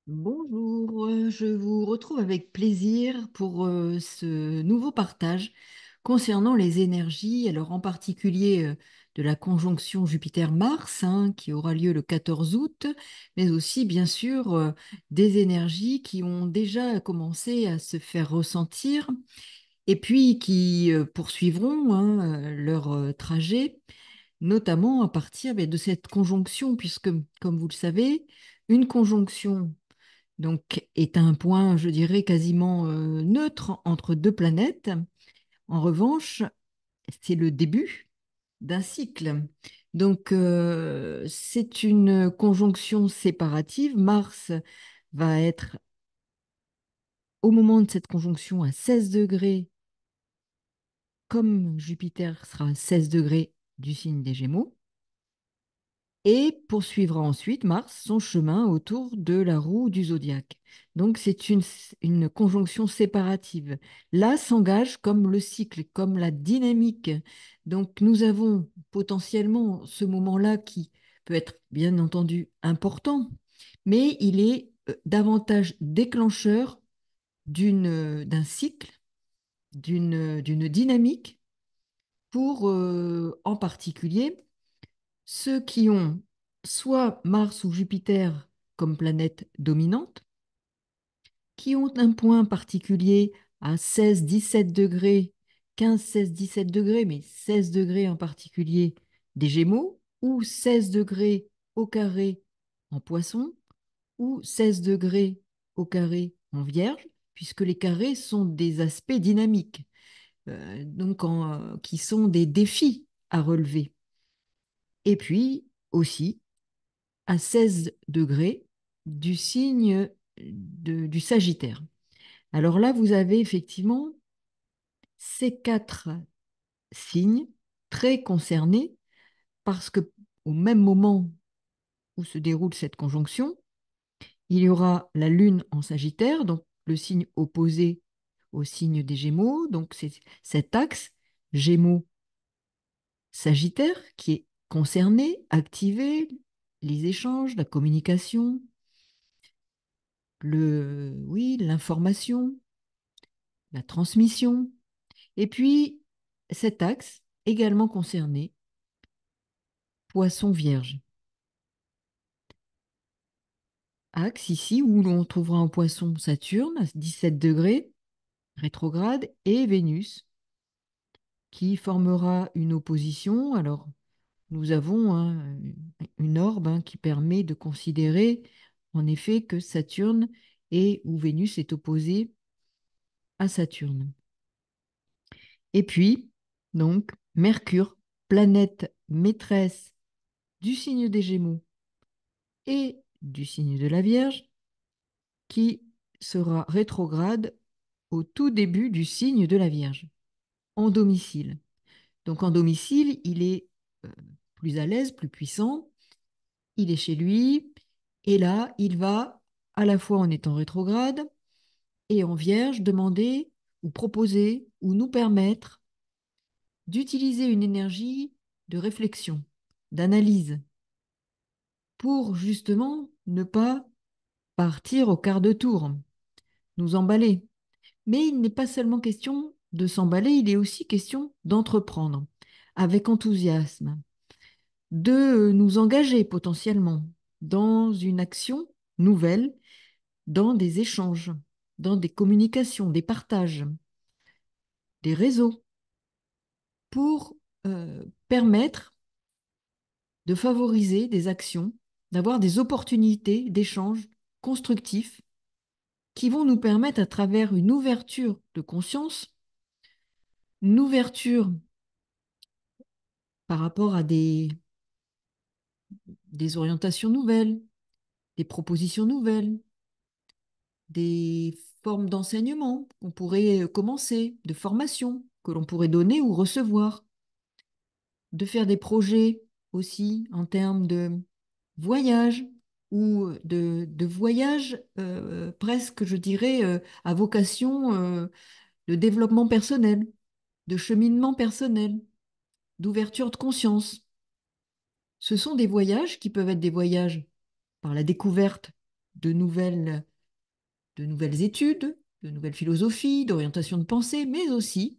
Bonjour, je vous retrouve avec plaisir pour ce nouveau partage concernant les énergies, alors en particulier de la conjonction Jupiter-Mars, hein, qui aura lieu le 14 août, mais aussi bien sûr des énergies qui ont déjà commencé à se faire ressentir et puis qui poursuivront, hein, leur trajet, notamment à partir de cette conjonction, puisque comme vous le savez, une conjonction donc est un point, je dirais, quasiment neutre entre deux planètes. En revanche, c'est le début d'un cycle. Donc, c'est une conjonction séparative. Mars va être, au moment de cette conjonction, à 16 degrés, comme Jupiter sera à 16 degrés du signe des Gémeaux. Et poursuivra ensuite Mars son chemin autour de la roue du zodiaque. Donc c'est une conjonction séparative. Là s'engage comme le cycle, comme la dynamique. Donc nous avons potentiellement ce moment-là qui peut être bien entendu important, mais il est davantage déclencheur d'un cycle, d'une dynamique pour en particulier ceux qui ont soit Mars ou Jupiter comme planète dominante, qui ont un point particulier à 16-17 degrés, 15-16-17 degrés, mais 16 degrés en particulier des Gémeaux, ou 16 degrés au carré en Poisson, ou 16 degrés au carré en Vierge, puisque les carrés sont des aspects dynamiques, qui sont des défis à relever. Et puis aussi à 16 degrés du signe du Sagittaire. Alors là, vous avez effectivement ces quatre signes très concernés parce que au même moment où se déroule cette conjonction, il y aura la Lune en Sagittaire, donc le signe opposé au signe des Gémeaux. Donc c'est cet axe Gémeaux-Sagittaire qui est concerné, activé, les échanges, la communication, oui, l'information, la transmission. Et puis, cet axe également concerné, Poisson Vierge. Axe ici où l'on trouvera en Poisson Saturne à 17 degrés, rétrograde, et Vénus qui formera une opposition. Alors, nous avons hein, une orbe hein, qui permet de considérer en effet que Saturne et où Vénus est opposée à Saturne. Et puis, donc, Mercure, planète maîtresse du signe des Gémeaux et du signe de la Vierge, qui sera rétrograde au tout début du signe de la Vierge, en domicile. Donc en domicile, il est euh, plus à l'aise, plus puissant, il est chez lui, et là, il va, à la fois en étant rétrograde et en Vierge, demander ou proposer ou nous permettre d'utiliser une énergie de réflexion, d'analyse, pour justement ne pas partir au quart de tour, nous emballer. Mais il n'est pas seulement question de s'emballer, il est aussi question d'entreprendre avec enthousiasme, de nous engager potentiellement dans une action nouvelle, dans des échanges, dans des communications, des partages, des réseaux, pour permettre de favoriser des actions, d'avoir des opportunités d'échanges constructifs qui vont nous permettre, à travers une ouverture de conscience, une ouverture par rapport à des orientations nouvelles, des propositions nouvelles, des formes d'enseignement qu'on pourrait commencer, de formation que l'on pourrait donner ou recevoir, de faire des projets aussi en termes de voyage ou de voyage presque, je dirais, à vocation de développement personnel, de cheminement personnel, d'ouverture de conscience. Ce sont des voyages qui peuvent être des voyages par la découverte de nouvelles études, de nouvelles philosophies, d'orientation de pensée, mais aussi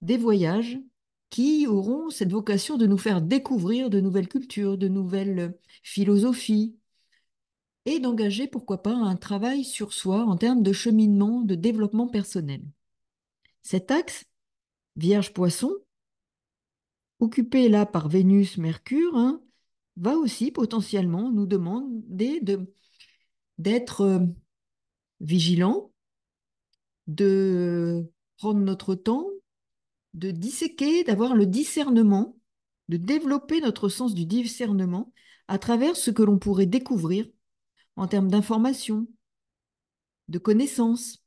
des voyages qui auront cette vocation de nous faire découvrir de nouvelles cultures, de nouvelles philosophies, et d'engager, pourquoi pas, un travail sur soi en termes de cheminement, de développement personnel. Cet axe, Vierge-Poisson, occupé là par Vénus-Mercure, hein, va aussi potentiellement nous demander d'être vigilant, de prendre notre temps, de disséquer, d'avoir le discernement, de développer notre sens du discernement à travers ce que l'on pourrait découvrir en termes d'informations, de connaissances,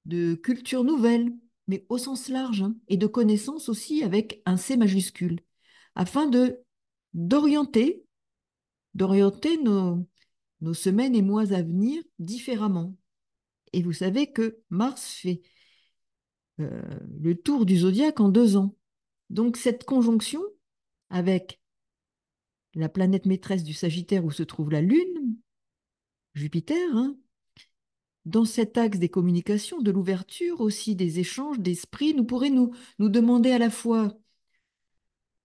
de culture nouvelle, mais au sens large, hein, et de connaissances aussi avec un C majuscule, afin de d'orienter, d'orienter nos semaines et mois à venir différemment. Et vous savez que Mars fait le tour du zodiaque en 2 ans. Donc cette conjonction avec la planète maîtresse du Sagittaire où se trouve la Lune, Jupiter, hein, dans cet axe des communications, de l'ouverture aussi, des échanges d'esprit, nous pourrait nous demander à la fois,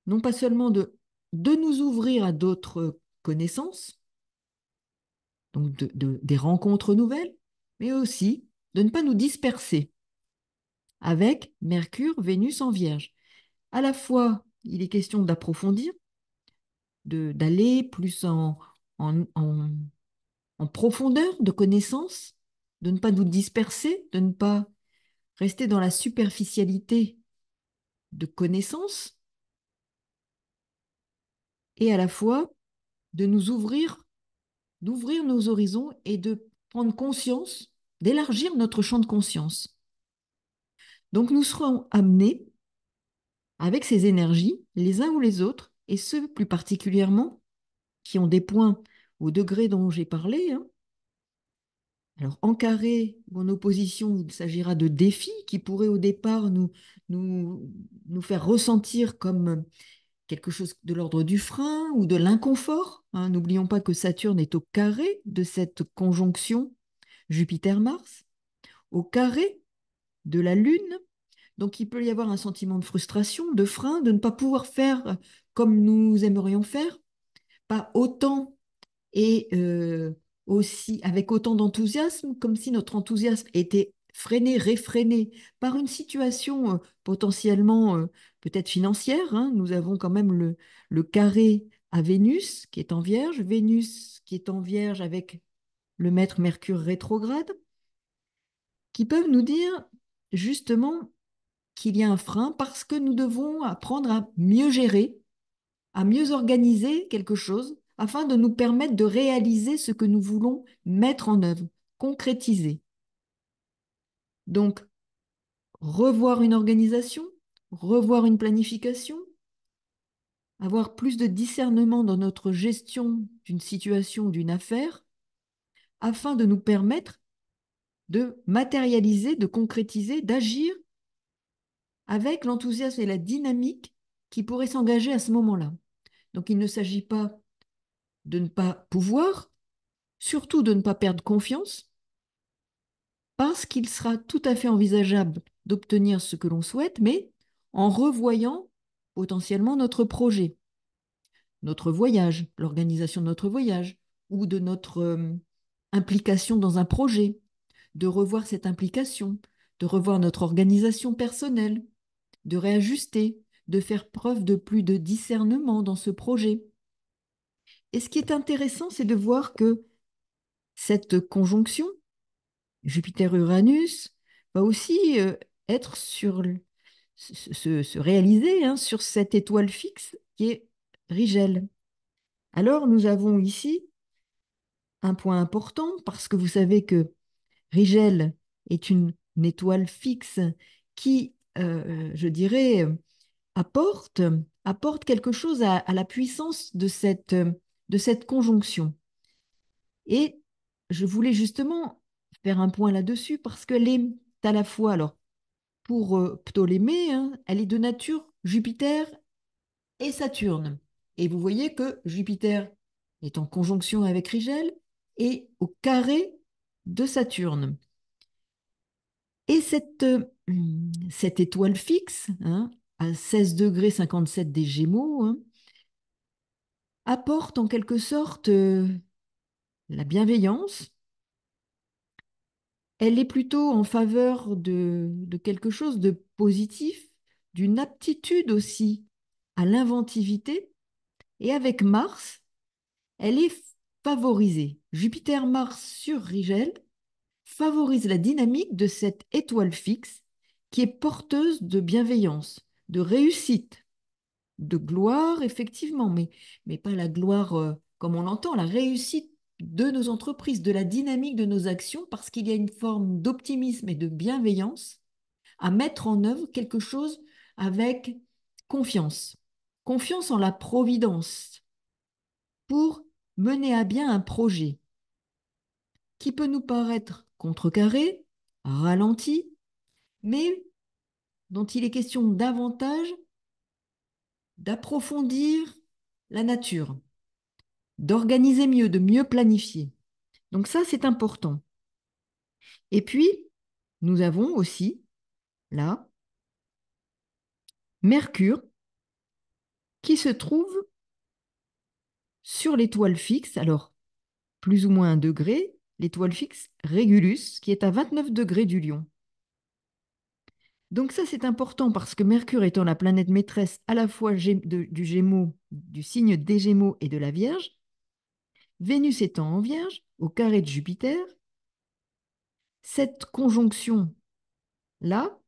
non pas seulement de nous ouvrir à d'autres connaissances, donc des rencontres nouvelles, mais aussi de ne pas nous disperser avec Mercure, Vénus en Vierge. À la fois, il est question d'approfondir, d'aller plus en profondeur de connaissances, de ne pas nous disperser, de ne pas rester dans la superficialité de connaissances, et à la fois de nous ouvrir, d'ouvrir nos horizons et de prendre conscience, d'élargir notre champ de conscience. Donc nous serons amenés, avec ces énergies, les uns ou les autres, et ceux plus particulièrement qui ont des points au degré dont j'ai parlé, hein. Alors, en carré ou en opposition, il s'agira de défis qui pourraient au départ nous, nous faire ressentir comme quelque chose de l'ordre du frein ou de l'inconfort, hein. N'oublions pas que Saturne est au carré de cette conjonction Jupiter-Mars, au carré de la Lune. Donc, il peut y avoir un sentiment de frustration, de frein, de ne pas pouvoir faire comme nous aimerions faire, pas autant et aussi avec autant d'enthousiasme, comme si notre enthousiasme était freiné, réfréné par une situation potentiellement peut-être financière, hein. Nous avons quand même le carré à Vénus qui est en Vierge, Vénus qui est en Vierge avec le maître Mercure rétrograde, qui peuvent nous dire justement qu'il y a un frein parce que nous devons apprendre à mieux gérer, à mieux organiser quelque chose afin de nous permettre de réaliser ce que nous voulons mettre en œuvre, concrétiser. Donc, revoir une organisation, revoir une planification, avoir plus de discernement dans notre gestion d'une situation ou d'une affaire, afin de nous permettre de matérialiser, de concrétiser, d'agir avec l'enthousiasme et la dynamique qui pourraient s'engager à ce moment-là. Donc, il ne s'agit pas de ne pas pouvoir, surtout de ne pas perdre confiance, parce qu'il sera tout à fait envisageable d'obtenir ce que l'on souhaite, mais en revoyant potentiellement notre projet, notre voyage, l'organisation de notre voyage, ou de notre implication dans un projet, de revoir cette implication, de revoir notre organisation personnelle, de réajuster, de faire preuve de plus de discernement dans ce projet. Et ce qui est intéressant, c'est de voir que cette conjonction Jupiter-Uranus va aussi être se réaliser, hein, sur cette étoile fixe qui est Rigel. Alors nous avons ici un point important parce que vous savez que Rigel est une étoile fixe qui, je dirais, apporte, apporte quelque chose à la puissance de cette conjonction. Et je voulais justement faire un point là-dessus parce qu'elle est à la fois, alors pour Ptolémée, hein, elle est de nature Jupiter et Saturne. Et vous voyez que Jupiter est en conjonction avec Rigel et au carré de Saturne. Et cette étoile fixe, hein, à 16 degrés 57 des Gémeaux, hein, apporte en quelque sorte la bienveillance. Elle est plutôt en faveur de quelque chose de positif, d'une aptitude aussi à l'inventivité. Et avec Mars, elle est favorisée. Jupiter-Mars sur Rigel favorise la dynamique de cette étoile fixe qui est porteuse de bienveillance, de réussite, de gloire, effectivement, mais pas la gloire comme on l'entend, la réussite de nos entreprises, de la dynamique de nos actions, parce qu'il y a une forme d'optimisme et de bienveillance à mettre en œuvre quelque chose avec confiance. Confiance en la providence pour mener à bien un projet qui peut nous paraître contrecarré, ralenti, mais dont il est question davantage d'approfondir la nature, d'organiser mieux, de mieux planifier. Donc ça, c'est important. Et puis, nous avons aussi, là, Mercure, qui se trouve sur l'étoile fixe, alors plus ou moins 1 degré, l'étoile fixe Régulus, qui est à 29 degrés du Lion. Donc ça, c'est important parce que Mercure étant la planète maîtresse à la fois du Gémeaux, du signe des Gémeaux et de la Vierge, Vénus étant en Vierge, au carré de Jupiter, cette conjonction-là,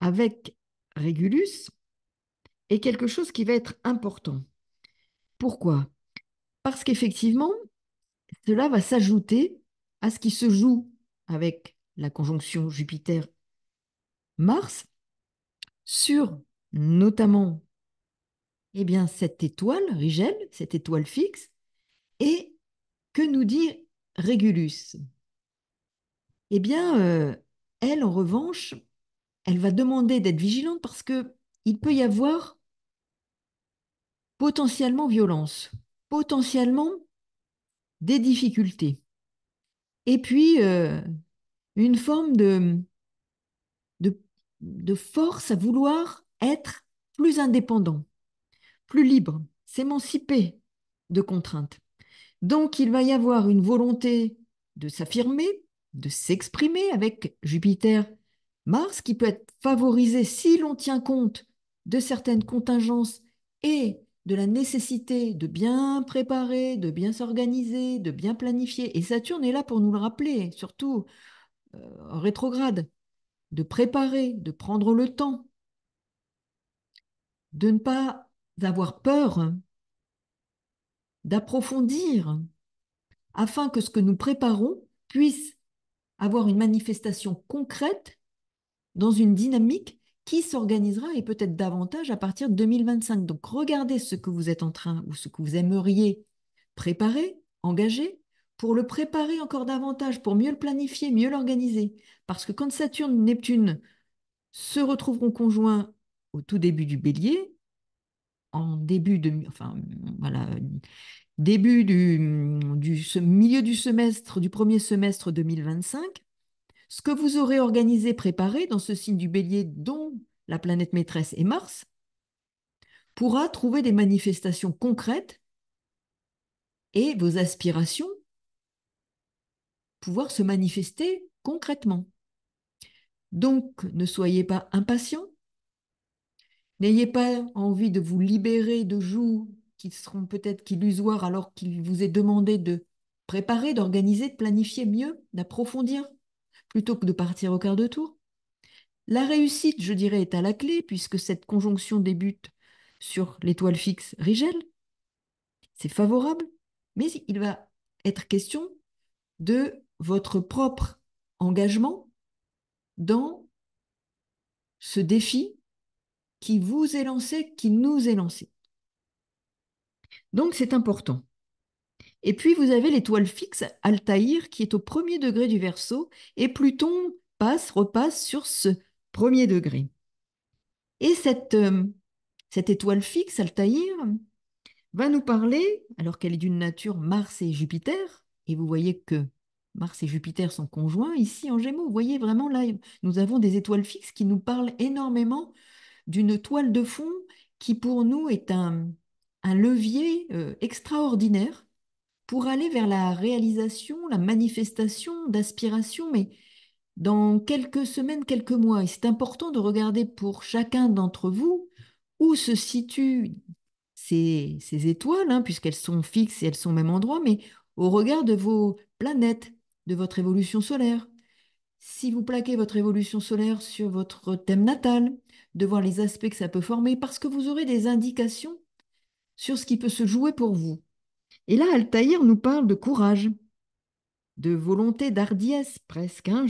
avec Régulus, est quelque chose qui va être important. Pourquoi? Parce qu'effectivement, cela va s'ajouter à ce qui se joue avec la conjonction Jupiter-Mars sur notamment eh bien, cette étoile, Rigel, cette étoile fixe, et que nous dit Régulus? Eh bien, elle, en revanche, elle va demander d'être vigilante parce que il peut y avoir potentiellement violence, potentiellement des difficultés, et puis une forme de, de force à vouloir être plus indépendant, plus libre, s'émanciper de contraintes. Donc, il va y avoir une volonté de s'affirmer, de s'exprimer avec Jupiter, Mars, qui peut être favorisé si l'on tient compte de certaines contingences et de la nécessité de bien préparer, de bien s'organiser, de bien planifier. Et Saturne est là pour nous le rappeler, surtout en rétrograde, de préparer, de prendre le temps, de ne pas avoir peur, d'approfondir, afin que ce que nous préparons puisse avoir une manifestation concrète dans une dynamique qui s'organisera et peut-être davantage à partir de 2025. Donc regardez ce que vous êtes en train ou ce que vous aimeriez préparer, engager, pour le préparer encore davantage, pour mieux le planifier, mieux l'organiser. Parce que quand Saturne et Neptune se retrouveront conjoints au tout début du bélier, en début de, enfin, voilà, début milieu du semestre, du premier semestre 2025, ce que vous aurez organisé, préparé dans ce signe du bélier dont la planète maîtresse est Mars, pourra trouver des manifestations concrètes et vos aspirations pouvoir se manifester concrètement. Donc, ne soyez pas impatients, n'ayez pas envie de vous libérer de joues qui seront peut-être qu'illusoires alors qu'il vous est demandé de préparer, d'organiser, de planifier mieux, d'approfondir, plutôt que de partir au quart de tour. La réussite, je dirais, est à la clé puisque cette conjonction débute sur l'étoile fixe Rigel. C'est favorable, mais il va être question de votre propre engagement dans ce défi qui vous est lancé, qui nous est lancé. Donc c'est important. Et puis vous avez l'étoile fixe Altaïr qui est au premier degré du Verseau et Pluton repasse sur ce premier degré. Et cette étoile fixe Altaïr va nous parler, alors qu'elle est d'une nature Mars et Jupiter, et vous voyez que Mars et Jupiter sont conjoints ici en Gémeaux. Vous voyez vraiment là, nous avons des étoiles fixes qui nous parlent énormément d'une toile de fond qui pour nous est un levier extraordinaire pour aller vers la réalisation, la manifestation d'aspiration, mais dans quelques semaines, quelques mois. Et c'est important de regarder pour chacun d'entre vous où se situent ces étoiles, hein, puisqu'elles sont fixes et elles sont au même endroit, mais au regard de vos planètes, de votre évolution solaire. Si vous plaquez votre évolution solaire sur votre thème natal, de voir les aspects que ça peut former, parce que vous aurez des indications sur ce qui peut se jouer pour vous. Et là, Altaïr nous parle de courage, de volonté, d'hardiesse presque, hein,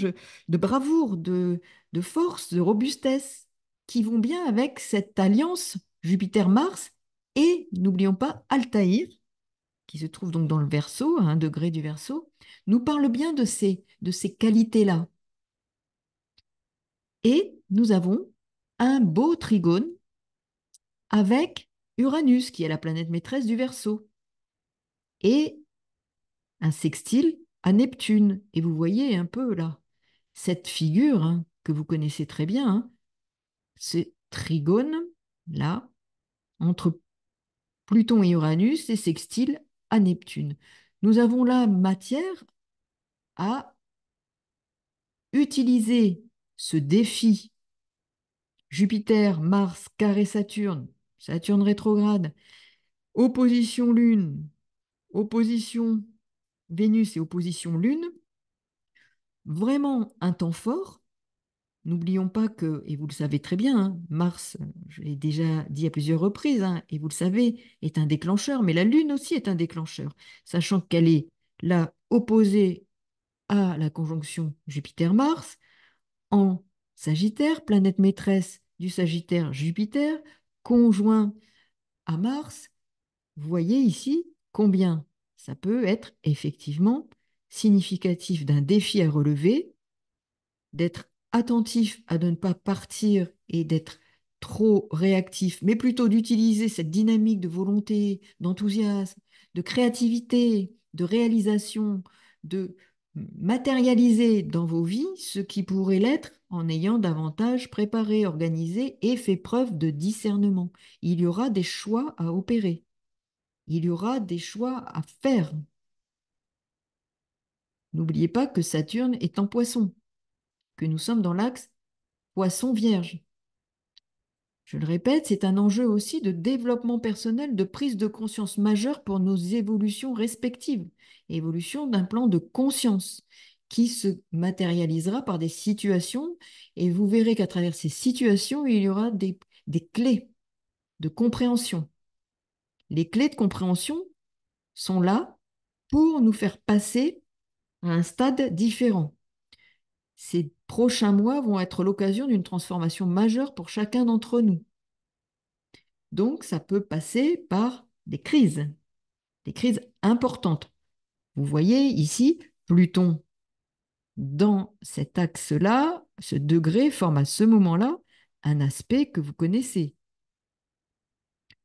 de bravoure, de force, de robustesse, qui vont bien avec cette alliance Jupiter-Mars et, n'oublions pas, Altaïr, qui se trouve donc dans le Verseau, à 1 degré du Verseau, nous parle bien de ces qualités-là. Et nous avons un beau trigone avec Uranus, qui est la planète maîtresse du Verseau, et un sextile à Neptune. Et vous voyez un peu là, cette figure hein, que vous connaissez très bien, hein, ce trigone là, entre Pluton et Uranus et sextile à Neptune. Nous avons là matière à utiliser ce défi Jupiter, Mars, carré Saturne, Saturne rétrograde, opposition Lune, opposition Vénus et opposition Lune, vraiment un temps fort. N'oublions pas que, et vous le savez très bien, hein, Mars, je l'ai déjà dit à plusieurs reprises, hein, et vous le savez, est un déclencheur, mais la Lune aussi est un déclencheur, sachant qu'elle est là opposée à la conjonction Jupiter-Mars en Sagittaire, planète maîtresse du Sagittaire Jupiter, conjoint à Mars. Vous voyez ici combien ça peut être effectivement significatif d'un défi à relever, d'être attentif à ne pas partir et d'être trop réactif, mais plutôt d'utiliser cette dynamique de volonté, d'enthousiasme, de créativité, de réalisation, de matérialiser dans vos vies ce qui pourrait l'être en ayant davantage préparé, organisé et fait preuve de discernement. Il y aura des choix à opérer. Il y aura des choix à faire. N'oubliez pas que Saturne est en Poisson, que nous sommes dans l'axe Poisson-Vierge. Je le répète, c'est un enjeu aussi de développement personnel, de prise de conscience majeure pour nos évolutions respectives. Évolution d'un plan de conscience qui se matérialisera par des situations et vous verrez qu'à travers ces situations, il y aura des clés de compréhension. Les clés de compréhension sont là pour nous faire passer à un stade différent. Ces prochains mois vont être l'occasion d'une transformation majeure pour chacun d'entre nous. Donc, ça peut passer par des crises importantes. Vous voyez ici, Pluton, dans cet axe-là, ce degré forme à ce moment-là un aspect que vous connaissez.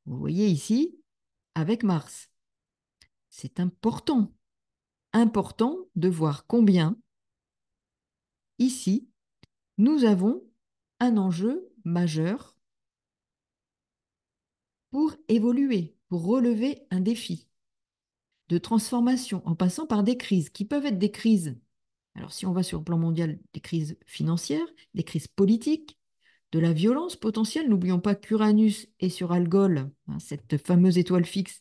Vous voyez ici, avec Mars. C'est important de voir combien, ici, nous avons un enjeu majeur pour évoluer, pour relever un défi de transformation en passant par des crises qui peuvent être des crises. Alors si on va sur le plan mondial, des crises financières, des crises politiques, de la violence potentielle. N'oublions pas qu'Uranus est sur Algol, hein, cette fameuse étoile fixe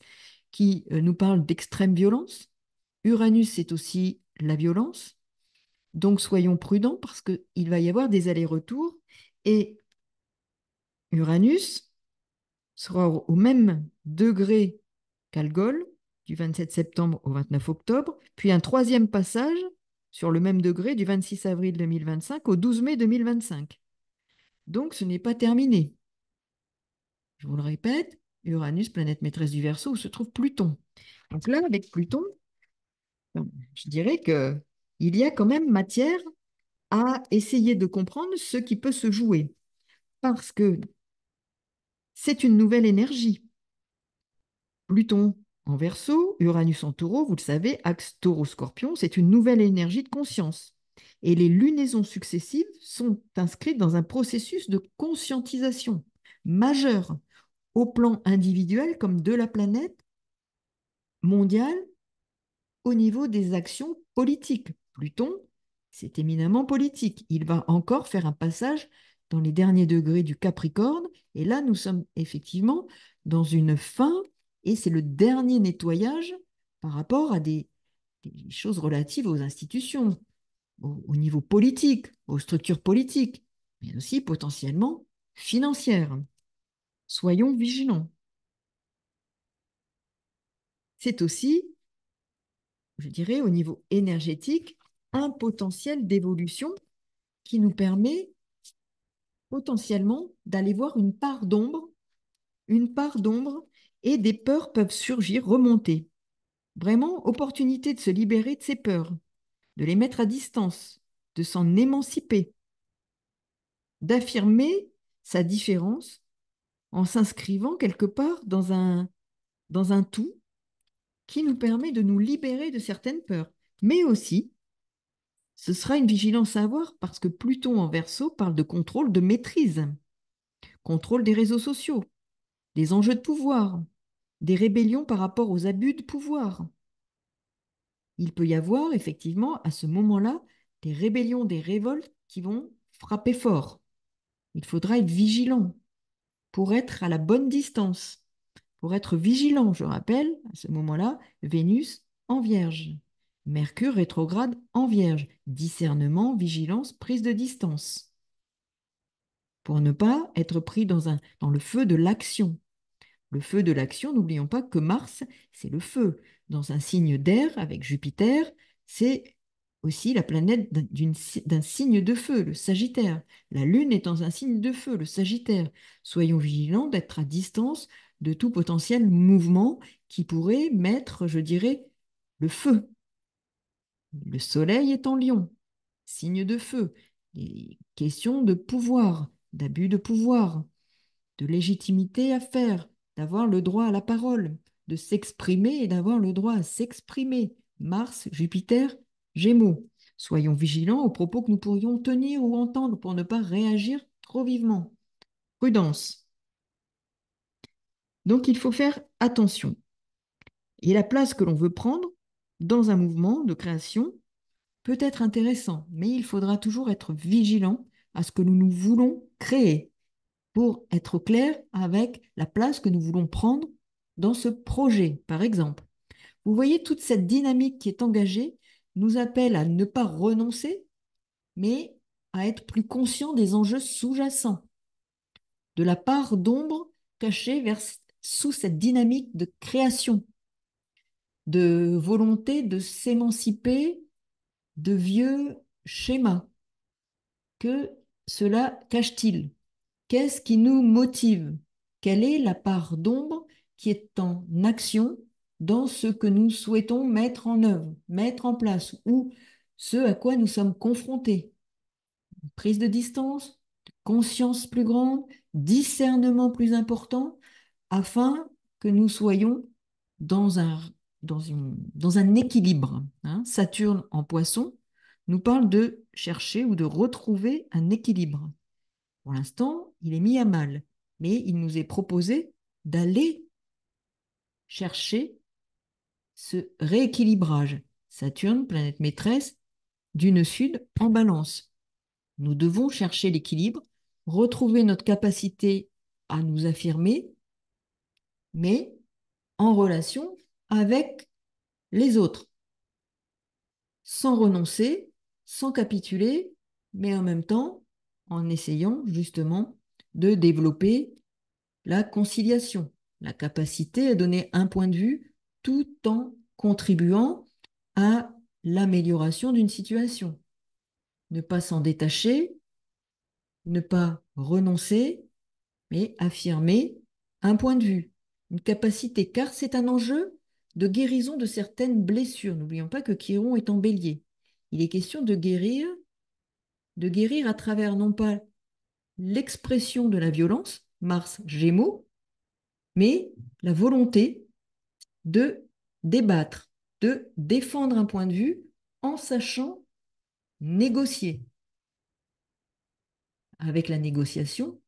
qui nous parle d'extrême violence. Uranus, c'est aussi la violence. Donc soyons prudents parce qu'il va y avoir des allers-retours et Uranus sera au même degré qu'Algol, du 27 septembre au 29 octobre, puis un troisième passage sur le même degré du 26 avril 2025 au 12 mai 2025. Donc ce n'est pas terminé. Je vous le répète, Uranus, planète maîtresse du Verseau, où se trouve Pluton. Donc là, avec Pluton, je dirais qu'il y a quand même matière à essayer de comprendre ce qui peut se jouer. Parce que c'est une nouvelle énergie. Pluton En Verseau, Uranus en Taureau, vous le savez, axe Taureau-Scorpion, c'est une nouvelle énergie de conscience. Et les lunaisons successives sont inscrites dans un processus de conscientisation majeur au plan individuel comme de la planète mondiale au niveau des actions politiques. Pluton, c'est éminemment politique. Il va encore faire un passage dans les derniers degrés du Capricorne. Et là, nous sommes effectivement dans une fin, et c'est le dernier nettoyage par rapport à des choses relatives aux institutions, au niveau politique, aux structures politiques, mais aussi potentiellement financières. Soyons vigilants. C'est aussi, je dirais, au niveau énergétique, un potentiel d'évolution qui nous permet potentiellement d'aller voir une part d'ombre, et des peurs peuvent surgir, remonter. Vraiment, opportunité de se libérer de ces peurs, de les mettre à distance, de s'en émanciper, d'affirmer sa différence en s'inscrivant quelque part dans un tout qui nous permet de nous libérer de certaines peurs. Mais aussi, ce sera une vigilance à avoir parce que Pluton en Verseau parle de contrôle, de maîtrise, contrôle des réseaux sociaux, des enjeux de pouvoir, des rébellions par rapport aux abus de pouvoir. Il peut y avoir effectivement à ce moment-là des rébellions, des révoltes qui vont frapper fort. Il faudra être vigilant pour être à la bonne distance, pour être vigilant. Je rappelle, à ce moment-là, Vénus en Vierge, Mercure rétrograde en Vierge, discernement, vigilance, prise de distance, pour ne pas être pris dans le feu de l'action. Le feu de l'action, n'oublions pas que Mars, c'est le feu. Dans un signe d'air avec Jupiter, c'est aussi la planète d'un signe de feu, le Sagittaire. La Lune est dans un signe de feu, le Sagittaire. Soyons vigilants d'être à distance de tout potentiel mouvement qui pourrait mettre, je dirais, le feu. Le Soleil est en Lion, signe de feu. Les questions de pouvoir, d'abus de pouvoir, de légitimité à faire, d'avoir le droit à la parole, de s'exprimer et d'avoir le droit à s'exprimer. Mars, Jupiter, Gémeaux. Soyons vigilants aux propos que nous pourrions tenir ou entendre pour ne pas réagir trop vivement. Prudence. Donc il faut faire attention. Et la place que l'on veut prendre dans un mouvement de création peut être intéressant, mais il faudra toujours être vigilant à ce que nous voulons créer, pour être clair avec la place que nous voulons prendre dans ce projet, par exemple. Vous voyez, toute cette dynamique qui est engagée nous appelle à ne pas renoncer, mais à être plus conscient des enjeux sous-jacents, de la part d'ombre cachée sous cette dynamique de création, de volonté de s'émanciper de vieux schémas. Que cela cache-t-il? Qu'est-ce qui nous motive? Quelle est la part d'ombre qui est en action dans ce que nous souhaitons mettre en œuvre, mettre en place, ou ce à quoi nous sommes confrontés? Prise de distance, conscience plus grande, discernement plus important, afin que nous soyons dans dans un équilibre. Hein. Saturne en Poisson nous parle de chercher ou de retrouver un équilibre. Pour l'instant, il est mis à mal, mais il nous est proposé d'aller chercher ce rééquilibrage. Saturne, planète maîtresse, du nœud sud en balance. Nous devons chercher l'équilibre, retrouver notre capacité à nous affirmer, mais en relation avec les autres, sans renoncer, sans capituler, mais en même temps en essayant justement de développer la conciliation, la capacité à donner un point de vue tout en contribuant à l'amélioration d'une situation. Ne pas s'en détacher, ne pas renoncer, mais affirmer un point de vue, une capacité, car c'est un enjeu de guérison de certaines blessures. N'oublions pas que Chiron est en bélier. Il est question de guérir à travers non pas l'expression de la violence, Mars Gémeaux, mais la volonté de débattre, de défendre un point de vue en sachant négocier. Avec la négociation,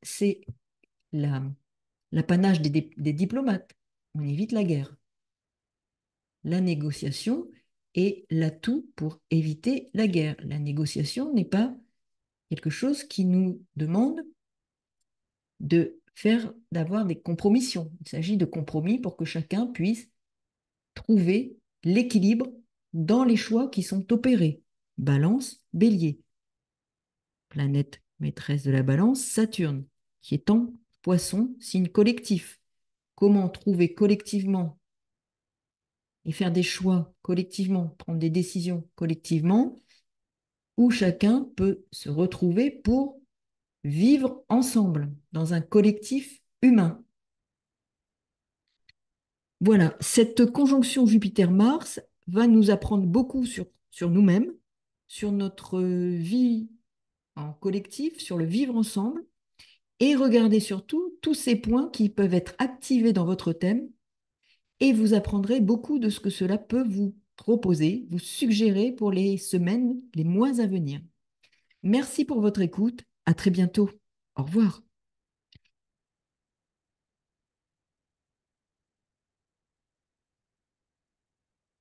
c'est l'apanage des diplomates. On évite la guerre. La négociation est l'atout pour éviter la guerre. La négociation n'est pas quelque chose qui nous demande d'avoir des compromissions. Il s'agit de compromis pour que chacun puisse trouver l'équilibre dans les choix qui sont opérés. Balance, bélier. Planète maîtresse de la balance, Saturne, qui est en poisson, signe collectif. Comment trouver collectivement et faire des choix collectivement, prendre des décisions collectivement, où chacun peut se retrouver pour vivre ensemble dans un collectif humain. Voilà, cette conjonction Jupiter-Mars va nous apprendre beaucoup sur nous-mêmes, sur notre vie en collectif, sur le vivre ensemble, et regardez surtout tous ces points qui peuvent être activés dans votre thème, et vous apprendrez beaucoup de ce que cela peut vous proposer, vous suggérer pour les semaines, les mois à venir. Merci pour votre écoute, à très bientôt. Au revoir.